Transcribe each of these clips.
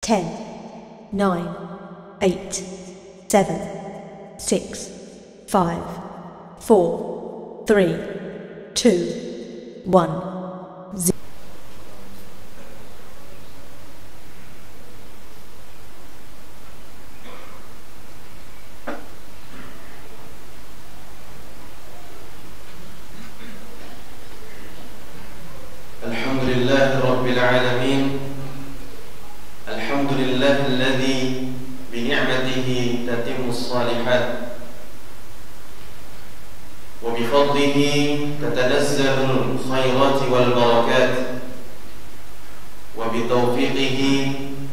10, 9, 8, 7, 6, 5, 4, 3, 2, 1. Alhamdulillahi Rabbil Alamin. Alhamdulillahilladzi bini'matihi tatimmus shalihat wa bifadlihi tatanazzalul khairati wal barakat wa bitawfiqihi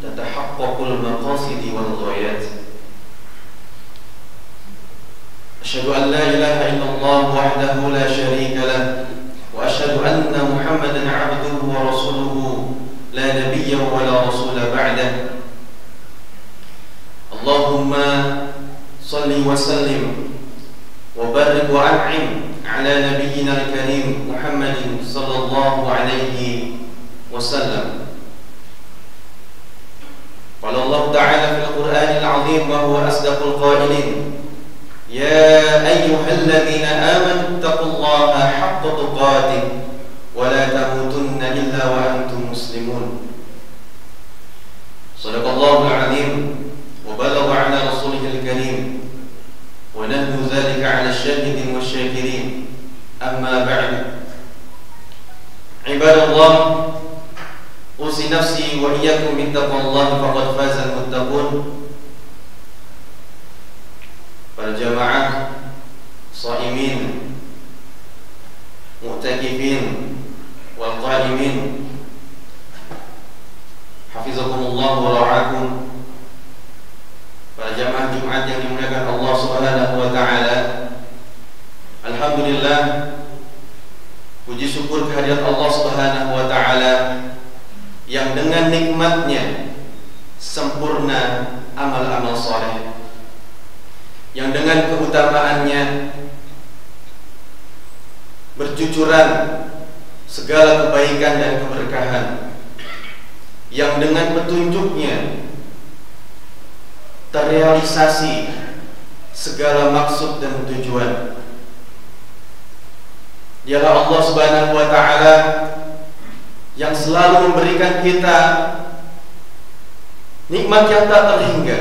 tatahaqqaqul maqasidi wal ghayat. Asyhadu an la ilaha illallah wahdahu la syarika lah wa asyhadu anna Muhammadan 'abduhu wa rasuluhu la nabiyya wa la rasula ba'dah. Allahumma salli wa sallim wa barik wa an'im ala nabiyyina al-karim Muhammadin sallallahu alaihi wasallam. Qala Allah ta'ala fil Qur'anil 'azim wa huwa asdaqul qailin. Ya ayyuhalladzina amanu taqullaha haqqa tuqatih wa la tamutunna illa wa antum muslimun. Shadaqallahul 'azim wa balagha 'ala rasulihil karim wa nahnu dzalika 'ala asyahidin wasyakirin. Amma ba'du. Ibadallah, usi nafsi wa iyyakum bittaqwallahi faqad fazal muttaqun. Para jamaah shaimin, mu'takifin wal qaimin, hafizakumullah wa ra'akum. Para jamaah Jumat yang dimuliakan Allah Subhanahu wa taala. Alhamdulillah, puji syukur kehadirat Allah Subhanahu wa taala yang dengan nikmatnya sempurna amal-amal saleh, yang dengan keutamaannya bercucuran segala kebaikan dan keberkahan, yang dengan petunjuknya terrealisasi segala maksud dan tujuan. Dialah Allah Subhanahu wa taala yang selalu memberikan kita nikmat yang tak terhingga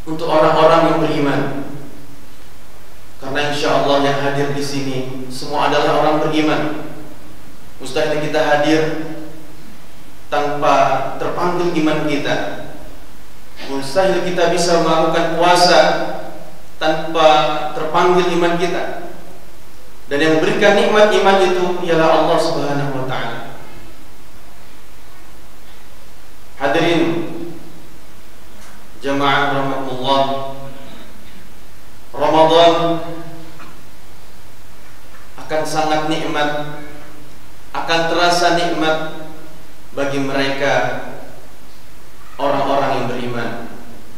untuk orang-orang yang beriman. Karena insya Allah yang hadir di sini semua adalah orang beriman. Mustahil kita hadir tanpa terpanggil iman kita. Mustahil kita bisa melakukan puasa tanpa terpanggil iman kita. Dan yang memberikan nikmat iman itu ialah Allah Subhanahu wa taala. Hadirin jamaah rahmatullah, Ramadan akan sangat nikmat, akan terasa nikmat bagi mereka orang-orang yang beriman.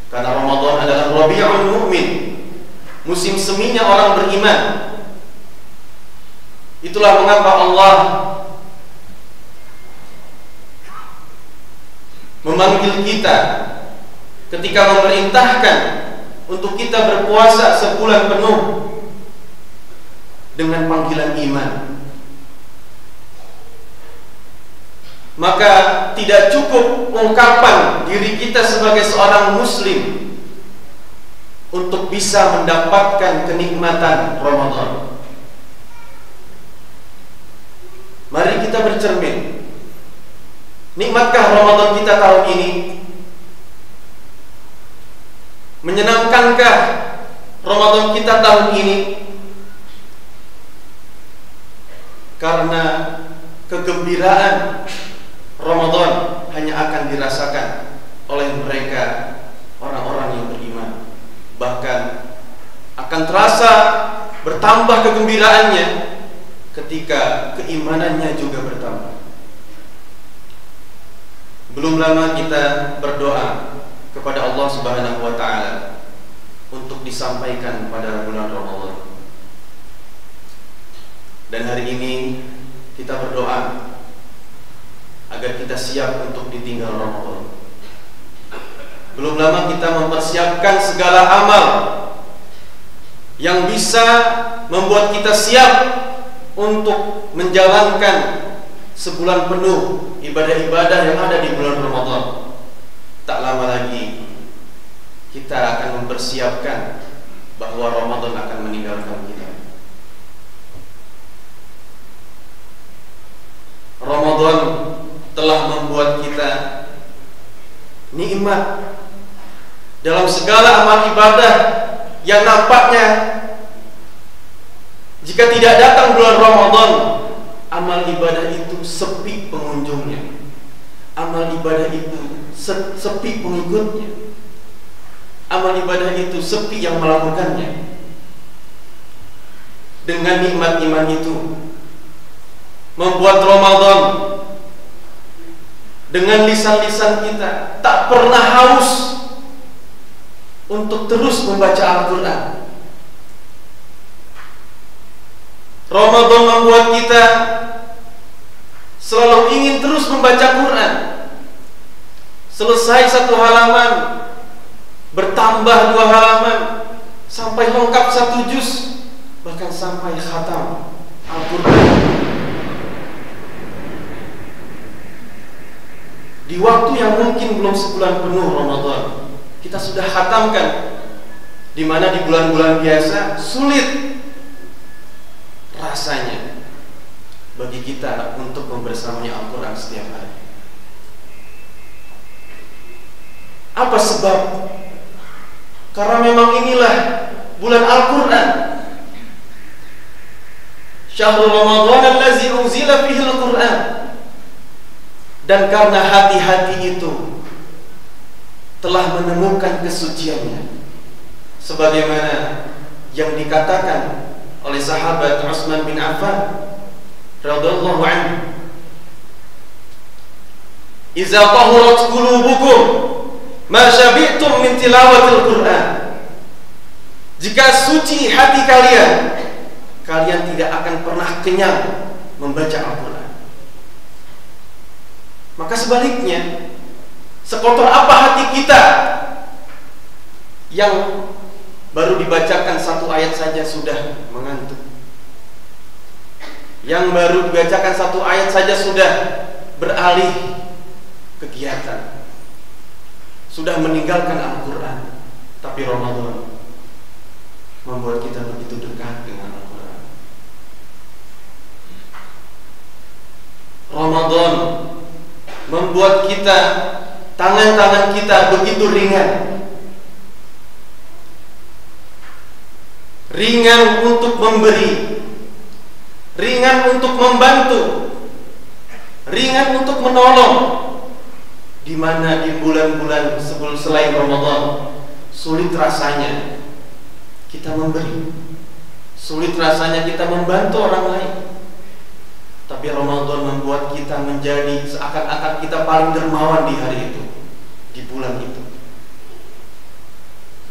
Karena Ramadan adalah Rabiul Mu'min, musim seminya orang beriman. Itulah mengapa Allah memanggil kita ketika memerintahkan untuk kita berpuasa sebulan penuh dengan panggilan iman. Maka tidak cukup ungkapan diri kita sebagai seorang muslim untuk bisa mendapatkan kenikmatan Ramadan. Mari kita bercermin. Nikmatkah Ramadan kita tahun ini? Menyenangkankah Ramadan kita tahun ini? Karena kegembiraan Ramadan hanya akan dirasakan oleh mereka orang-orang yang beriman. Bahkan akan terasa bertambah kegembiraannya ketika keimanannya juga bertambah. Belum lama kita berdoa kepada Allah Subhanahu wa taala untuk disampaikan pada bulan Ramadan. Dan hari ini kita berdoa agar kita siap untuk ditinggal Ramadan. belum lama kita mempersiapkan segala amal yang bisa membuat kita siap untuk menjalankan sebulan penuh ibadah-ibadah yang ada di bulan Ramadan. Tak lama lagi kita akan mempersiapkan bahwa Ramadan akan meninggalkan kita. Ramadan telah membuat kita nikmat dalam segala amal ibadah yang nampaknya jika tidak datang bulan Ramadan, amal ibadah itu sepi pengunjungnya, amal ibadah itu sepi pengikutnya, amal ibadah itu sepi yang melakukannya. Dengan nikmat iman itu membuat Ramadan dengan lisan-lisan kita tak pernah haus untuk terus membaca Al-Quran. Ramadan membuat kita selalu ingin terus membaca Quran. Selesai satu halaman, bertambah 2 halaman, sampai lengkap 1 juz, bahkan sampai khatam Al-Quran. Di waktu yang mungkin belum sebulan penuh Ramadan, kita sudah khatamkan, di mana di bulan-bulan biasa sulit rasanya bagi kita untuk membersamai Al-Quran setiap hari. Apa sebab? Karena memang inilah bulan Al-Quran. Syahrul Ramadan allazi unzila fihi Al-Quran. Dan karena hati-hati itu telah menemukan kesuciannya, sebagaimana yang dikatakan oleh sahabat Utsman bin Affan radhiyallahu anhu, "Iza tahurat qulubukum ma syabi'tum min tilawatil Qur'an." Jika suci hati kalian, kalian tidak akan pernah kenyang membaca Al-Quran. Maka sebaliknya, sekotor apa hati kita yang baru dibacakan 1 ayat saja sudah mengantuk, yang baru dibacakan 1 ayat saja sudah beralih kegiatan, sudah meninggalkan Al-Quran. Tapi Ramadan membuat kita begitu dekat dengan Al-Quran. Ramadan membuat kita, tangan-tangan kita begitu ringan, ringan untuk memberi, ringan untuk membantu, ringan untuk menolong. Di mana di bulan-bulan sebelum selain Ramadan sulit rasanya kita memberi, sulit rasanya kita membantu orang lain. Tapi Ramadan membuat kita menjadi seakan-akan kita paling dermawan di hari itu, di bulan itu.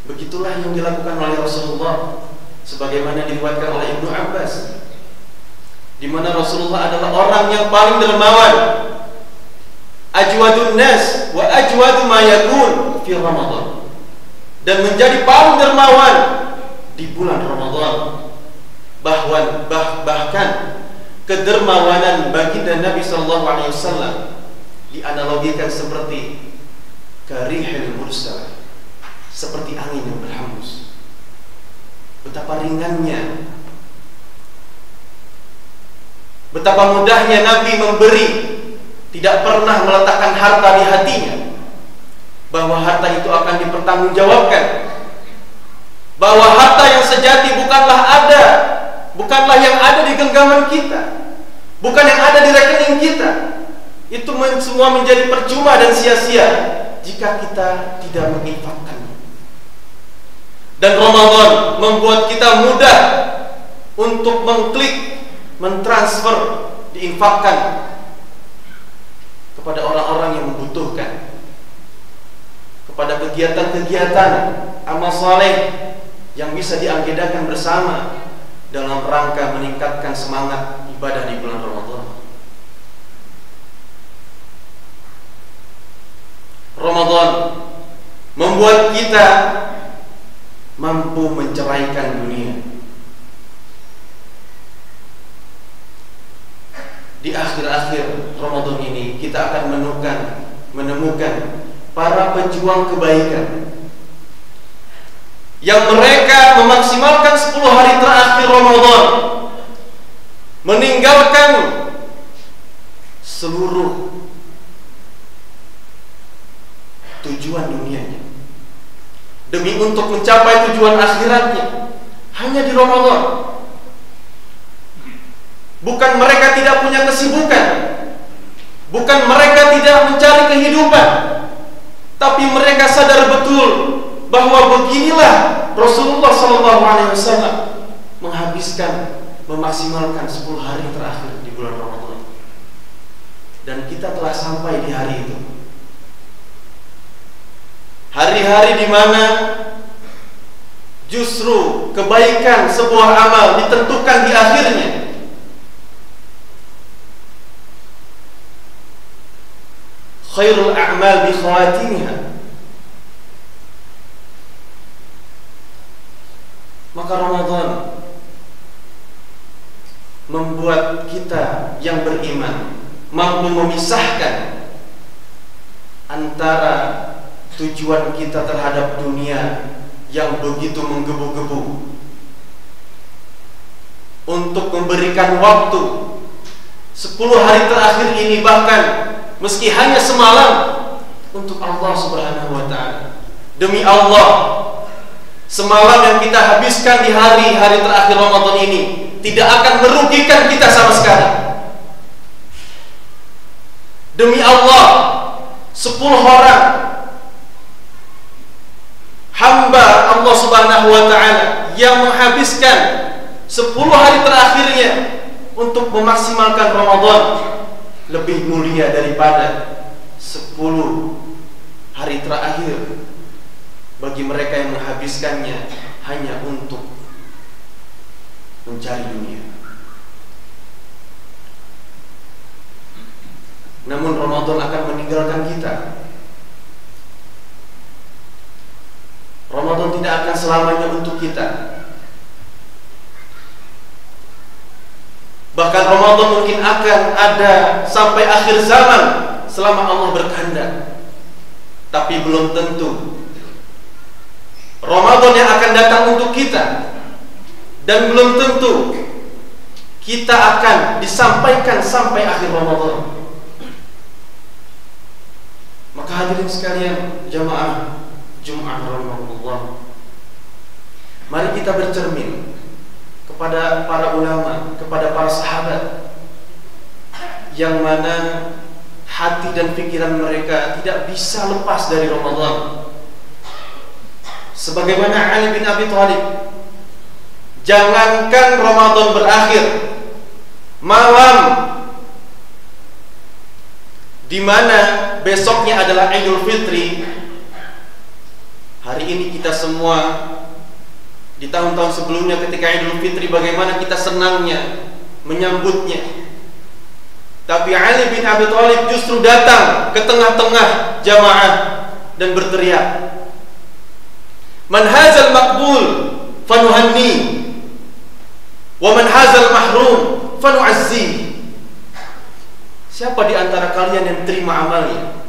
Begitulah yang dilakukan oleh Rasulullah, sebagaimana diriwayatkan oleh Ibnu Abbas, di mana Rasulullah adalah orang yang paling dermawan, ajwadun nas wa ajwadu ma yakun fi Ramadan, dan menjadi paling dermawan di bulan Ramadan. Bahkan kedermawanan baginda Nabi sallallahu alaihi wasallam dianalogikan seperti karihil mursal, seperti angin yang berhembus. Betapa ringannya, betapa mudahnya Nabi memberi, tidak pernah meletakkan harta di hatinya, bahwa harta itu akan dipertanggungjawabkan, bahwa harta yang sejati bukanlah yang ada di genggaman kita, bukan yang ada di rekening kita. Itu semua menjadi percuma dan sia-sia jika kita tidak menginfakkannya. Dan Ramadan membuat kita mudah untuk mengklik, mentransfer, diinfakkan kepada orang-orang yang membutuhkan, kepada kegiatan-kegiatan amal saleh yang bisa diagendakan bersama dalam rangka meningkatkan semangat ibadah di bulan Ramadan. Ramadan membuat kita mampu menceraikan dunia. Di akhir-akhir Ramadan ini kita akan menemukan para pejuang kebaikan yang mereka memaksimalkan 10 hari terakhir Ramadan, meninggalkan seluruh tujuan dunianya demi untuk mencapai tujuan akhiratnya hanya di Ramadan. Bukan mereka tidak punya kesibukan, bukan mereka tidak mencari kehidupan, tapi mereka sadar betul bahwa beginilah Rasulullah SAW memaksimalkan 10 hari terakhir di bulan Ramadan. Dan kita telah sampai di hari itu. Hari-hari di mana justru kebaikan sebuah amal ditentukan di akhirnya. Khairul a'mal bi khawatimiha. Maka Ramadan membuat kita yang beriman mampu memisahkan antara tujuan kita terhadap dunia yang begitu menggebu-gebu untuk memberikan waktu 10 hari terakhir ini, bahkan meski hanya semalam, untuk Allah Subhanahu wa ta'ala. Demi Allah, semalam yang kita habiskan di hari-hari terakhir Ramadan ini tidak akan merugikan kita sama sekali. Demi Allah, 10 orang hamba Allah Subhanahu wa ta'ala yang menghabiskan 10 hari terakhirnya untuk memaksimalkan Ramadan lebih mulia daripada 10 hari terakhir bagi mereka yang menghabiskannya hanya untuk mencari dunia. Namun Ramadan akan meninggalkan kita. Ramadan tidak akan selamanya untuk kita. Bahkan Ramadan mungkin akan ada sampai akhir zaman selama Allah berkehendak. Tapi belum tentu Ramadan yang akan datang untuk kita, dan belum tentu kita akan disampaikan sampai akhir Ramadan. Maka hadirin sekalian, jamaah Jumat rahimahullah, mari kita bercermin kepada para ulama, kepada para sahabat yang mana hati dan pikiran mereka tidak bisa lepas dari Ramadan. Sebagaimana Ali bin Abi Thalib, jangankan Ramadan berakhir, malam di mana besoknya adalah Idul Fitri, hari ini kita semua di tahun-tahun sebelumnya ketika Idul Fitri bagaimana kita senangnya menyambutnya. Tapi Ali bin Abi Thalib justru datang ke tengah-tengah jamaah dan berteriak, "Man hazal maqbul fanuhanni, wa man hazal mahrum fanu'azzi." Siapa di antara kalian yang terima amalnya,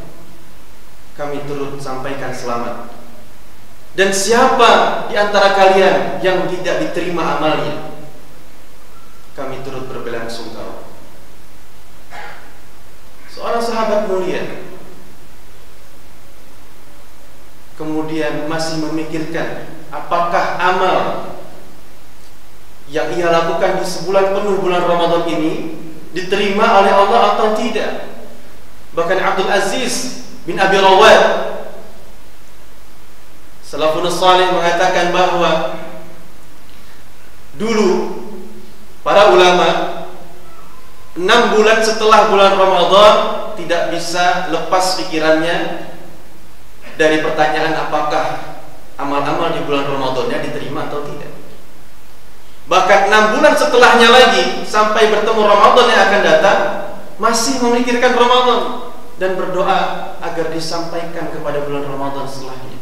kami turut sampaikan selamat. Dan siapa di antara kalian yang tidak diterima amalnya, kami turut berbelasungkawa. Seorang sahabat mulia kemudian masih memikirkan apakah amal yang ia lakukan di sebulan penuh bulan Ramadan ini diterima oleh Allah atau tidak. Bahkan Abdul Aziz bin Abi Rawad, salafun salih, mengatakan bahwa dulu para ulama 6 bulan setelah bulan Ramadan tidak bisa lepas pikirannya dari pertanyaan apakah amal-amal di bulan Ramadannya diterima atau tidak. Bahkan 6 bulan setelahnya lagi, sampai bertemu Ramadan yang akan datang, masih memikirkan Ramadan dan berdoa agar disampaikan kepada bulan Ramadan setelahnya.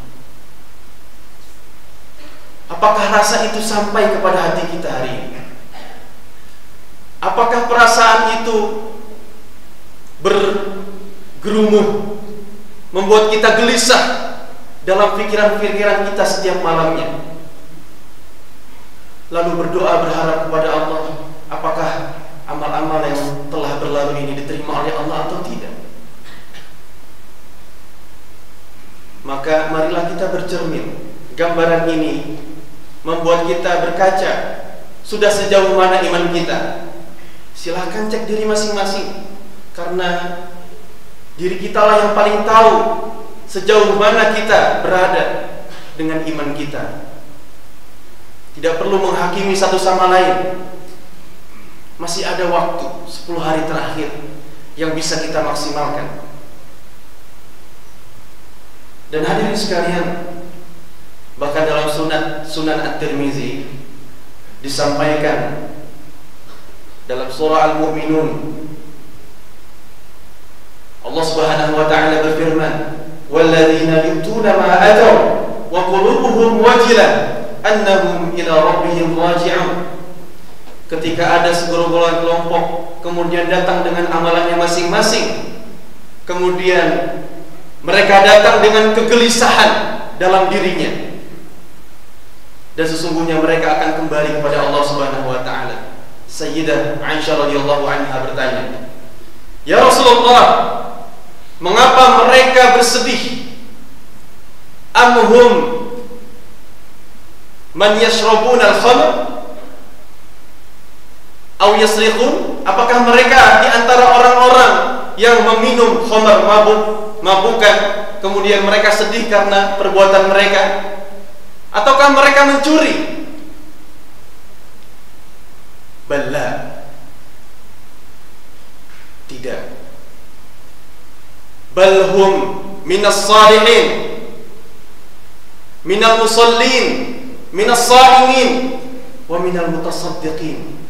Apakah rasa itu sampai kepada hati kita hari ini? Apakah perasaan itu bergerumuh, membuat kita gelisah dalam pikiran-pikiran kita setiap malamnya? Lalu berdoa berharap kepada Allah, apakah amal-amal yang telah berlalu ini diterima oleh Allah atau tidak? Maka marilah kita bercermin. Gambaran ini membuat kita berkaca, sudah sejauh mana iman kita. Silahkan cek diri masing-masing, karena diri kita lah yang paling tahu sejauh mana kita berada dengan iman kita. Tidak perlu menghakimi satu sama lain. Masih ada waktu 10 hari terakhir yang bisa kita maksimalkan. Dan hadirin sekalian, bahkan dalam Sunan At-Tirmizi disampaikan dalam surah Al-Mu'minun, Allah Subhanahu wa taala berfirman, "Walladzina yu'tuna ma ataw wa qulubuhum wajilah annahum ila rabbihim raji'un." Ketika ada segerombolan kelompok kemudian datang dengan amalannya masing-masing, kemudian mereka datang dengan kegelisahan dalam dirinya, dan sesungguhnya mereka akan kembali kepada Allah Subhanahu wa taala. Sayyidah Aisyah radhiyallahu anha bertanya, "Ya Rasulullah, mengapa mereka bersedih? Amhum man yashrabuna al-khamr aw yasriqun?" Apakah mereka di antara orang-orang yang meminum khamr, mabukan, kemudian mereka sedih karena perbuatan mereka, ataukah mereka mencuri? Bala, tidak. Balhum minas salihin, minal musallin, minas saimin, wa minal mutasaddiqin.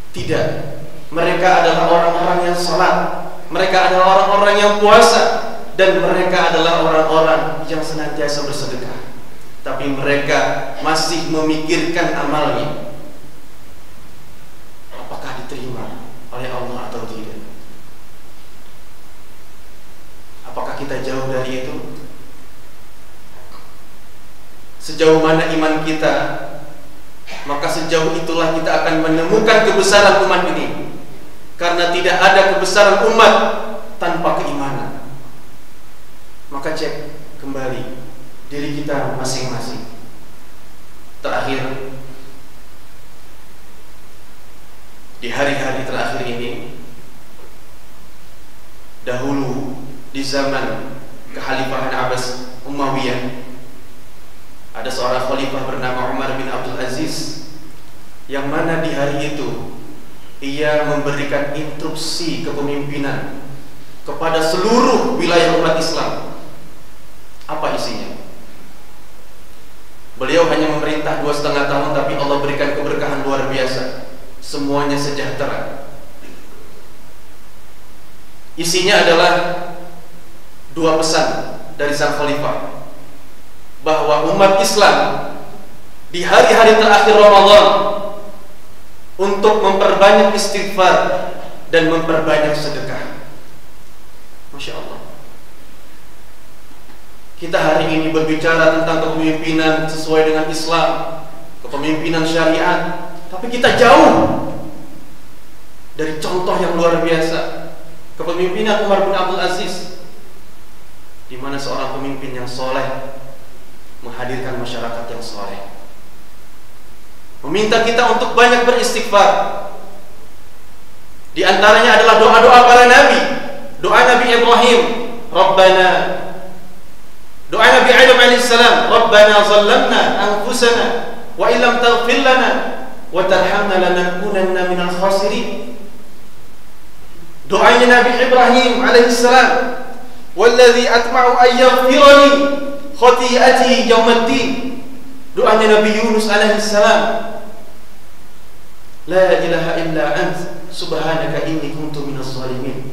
Tidak, mereka adalah orang-orang yang salat, mereka adalah orang-orang yang puasa, dan mereka adalah orang-orang yang senantiasa bersedekah. Tapi mereka masih memikirkan amalnya, apakah diterima oleh Allah atau tidak. Apakah kita jauh dari itu? Sejauh mana iman kita, maka sejauh itulah kita akan menemukan kebesaran umat ini. Karena tidak ada kebesaran umat tanpa keimanan. Maka cek kembali diri kita masing-masing. Terakhir, di hari-hari terakhir ini, dahulu di zaman kekhalifahan Abbas Umayyah, ada seorang khalifah bernama Umar bin Abdul Aziz, yang mana di hari itu ia memberikan instruksi kepemimpinan kepada seluruh wilayah umat Islam. Apa isinya? Beliau hanya memerintah 2,5 tahun, tapi Allah berikan keberkahan luar biasa. Semuanya sejahtera. Isinya adalah 2 pesan dari sang khalifah, bahwa umat Islam di hari-hari terakhir Ramadan untuk memperbanyak istighfar dan memperbanyak sedekah. Masya Allah. Kita hari ini berbicara tentang kepemimpinan sesuai dengan Islam, kepemimpinan syariat, tapi kita jauh dari contoh yang luar biasa, kepemimpinan Umar bin Abdul Aziz, di mana seorang pemimpin yang soleh menghadirkan masyarakat yang soleh, meminta kita untuk banyak beristighfar. Di antaranya adalah doa-doa para nabi, doa Nabi Ibrahim, Rabbana, doa Nabi Adam alaihissalam, Rabbana zalamna anfusana wa illam taghfir lana wa tarhamna lanakunanna minal khasirin. Doanya Nabi Ibrahim alaihissalam, walladzi atma'u an yaghfirani khati'ati yaumaddin. Doanya Nabi Yunus alaihissalam, la ilaha illa ant subhanaka inni kuntu minaz zalimin.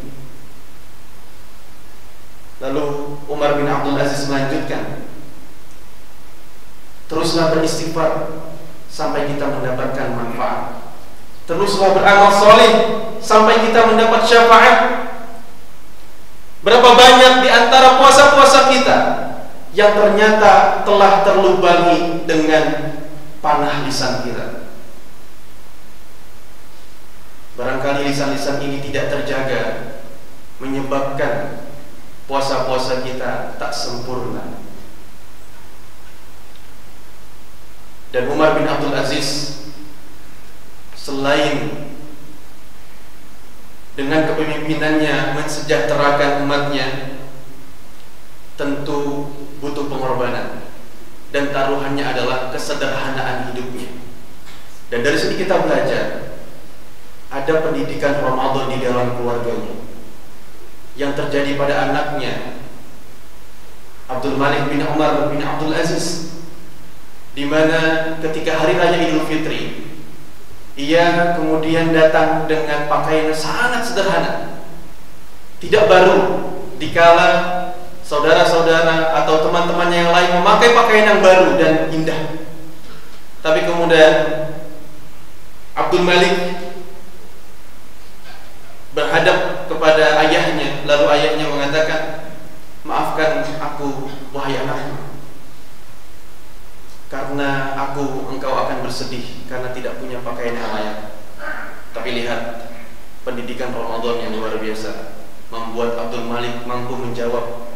Lalu Umar bin Abdul Aziz melanjutkan, Teruslah beristighfar sampai kita mendapatkan manfaat. Teruslah beramal soleh sampai kita mendapat syafaat. Berapa banyak di antara puasa-puasa kita yang ternyata telah terlubangi dengan panah lisan kita. Barangkali lisan-lisan ini tidak terjaga, menyebabkan puasa-puasa kita tak sempurna. Dan Umar bin Abdul Aziz selain dengan kepemimpinannya mensejahterakan umatnya, tentu butuh pengorbanan, dan taruhannya adalah kesederhanaan hidupnya. Dan dari sini kita belajar ada pendidikan Ramadan di dalam keluarganya yang terjadi pada anaknya Abdul Malik bin Umar bin Abdul Aziz, di mana ketika hari raya Idul Fitri ia kemudian datang dengan pakaian yang sangat sederhana, tidak baru, dikala saudara-saudara atau teman-temannya yang lain memakai pakaian yang baru dan indah. Tapi kemudian Abdul Malik berhadap kepada ayahnya, lalu ayahnya mengatakan, "Maafkan aku wahai anakku, karena engkau akan bersedih karena tidak punya pakaian yang layak." Tapi lihat pendidikan Ramadan yang luar biasa membuat Abdul Malik mampu menjawab,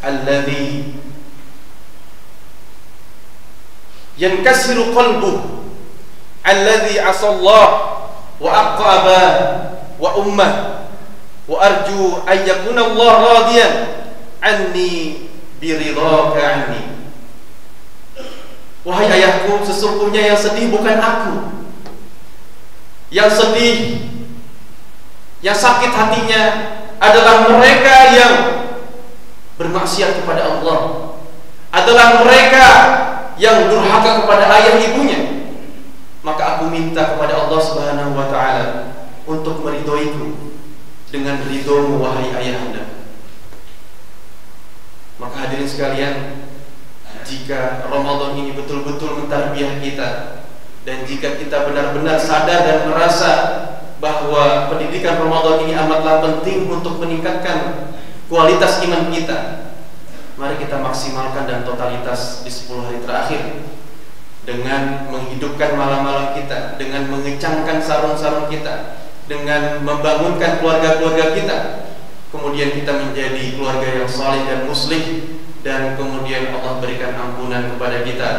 "Alladzi yankasiru qalbuhu alladzi asallah wa aqaba wa ummah wa arju an yakuna Allah radiyan anni biridhaka anni." Wahai ayahku, sesungguhnya yang sedih bukan aku. Yang sedih, yang sakit hatinya adalah mereka yang bermaksiat kepada Allah, adalah mereka yang durhaka kepada ayah ibunya. Maka aku minta kepada Allah Subhanahu wa ta'ala untuk meridhoiku dengan ridhomu wahai ayahanda. Maka hadirin sekalian, jika Ramadan ini betul-betul mentarbiyah kita, dan jika kita benar-benar sadar dan merasa bahwa pendidikan Ramadan ini amatlah penting untuk meningkatkan kualitas iman kita, mari kita maksimalkan dan totalitas di 10 hari terakhir dengan menghidupkan malam-malam kita, dengan mengecangkan sarung-sarung kita, dengan membangunkan keluarga-keluarga kita, kemudian kita menjadi keluarga yang saleh dan muslim, dan kemudian Allah berikan ampunan kepada kita,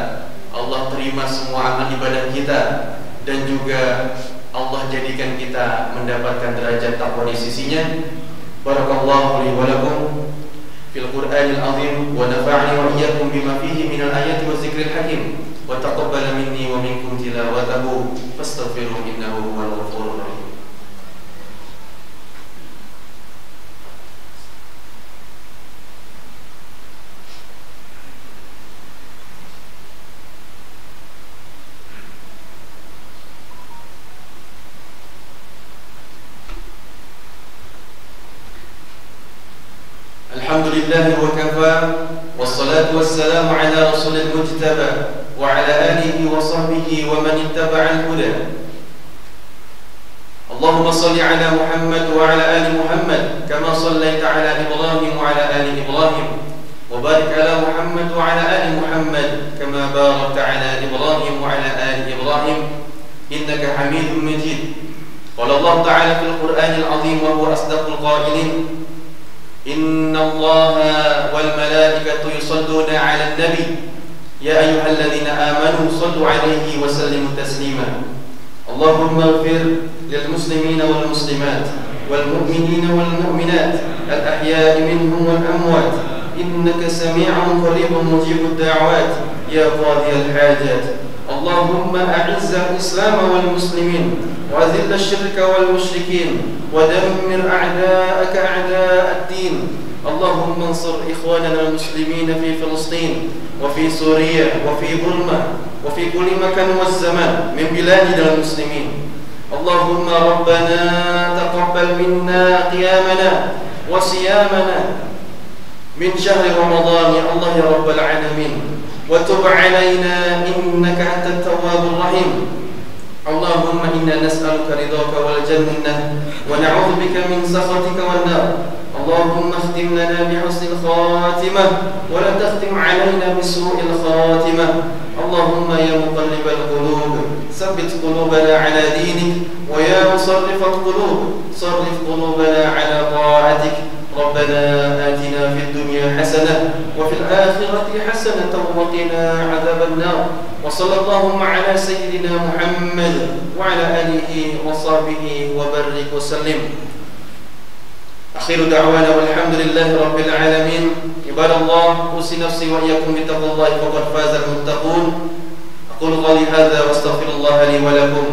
Allah terima semua amal ibadah kita, dan juga Allah jadikan kita mendapatkan derajat taqwa di sisinya. Barakallahu li wa lakum fil Qur'anil azim, wa nafa'ani wa iyyakum bima fihi minal ayati wa zikril hakim, wa taqabbala minni wa minkum tilawatahu fastaghfiruhu innahu huwal ghafurur rahim. Alhamdulillah wa kafa, wassalatu wassalamu ala rasulil mujtaba wa ala alihi wa sahbihi wa man ittaba'al huda. Allahumma salli ala Muhammad wa ala ali Muhammad kama sallaita ala Ibrahim wa ala ali Ibrahim, wa barik ala Muhammad wa ala ali Muhammad kama barakta ala Ibrahim wa ala ali Ibrahim innaka Hamidum Majid. Qala Allah ta'ala fil Qur'anil azim wa huwa asdaqul qailin, إن الله والملائكة يصلون على النبي يا أيها الذين آمنوا صلوا عليه وسلموا تسليما. اللهم اغفر للمسلمين والمسلمات والمؤمنين والمؤمنات الأحياء منهم والأموات إنك سميع قريب مجيب الدعوات يا قاضي الحاجات. اللهم أعز الإسلام والمسلمين وأذل الشرك والمشركين ودمر أعداءك أعداء الدين. اللهم انصر إخواننا المسلمين في فلسطين وفي سوريا وفي برما وفي كل مكان والزمان من بلادنا المسلمين. اللهم ربنا تقبل منا قيامنا وصيامنا من شهر رمضان يا الله يا رب العالمين، وتب علينا إنك أنت التواب الرحيم. اللهم إنا نسألك رضاك والجنة ونعوذ بك من سخطك والنار. اللهم اختم لنا بحسن الخاتمة ولا تختم علينا بسوء الخاتمة. اللهم يا مقلب القلوب ثبت قلوبنا على دينك، ويا مصرف القلوب صرف قلوبنا على طاعتك. ربنا آتنا في الدنيا حسنة وفي الآخرة حسنة وقنا عذاب النار. وصلى اللهم على سيدنا محمد وعلى آله وصحبه وبارك وسلم. آخر دعوانا والحمد لله رب العالمين. عباد الله، أوصي نفسي وإياكم بتقوى الله فقد فاز المتقون. أقول قولي هذا واستغفر الله لي ولكم.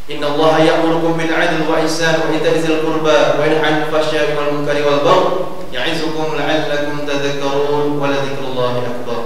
إن الله يأمركم بالعدل والإحسان وإيتاء ذي القربى وينهى عن الفحشاء والمنكر والبغي يعظكم لعلكم تذكرون ولذكر الله أكبر.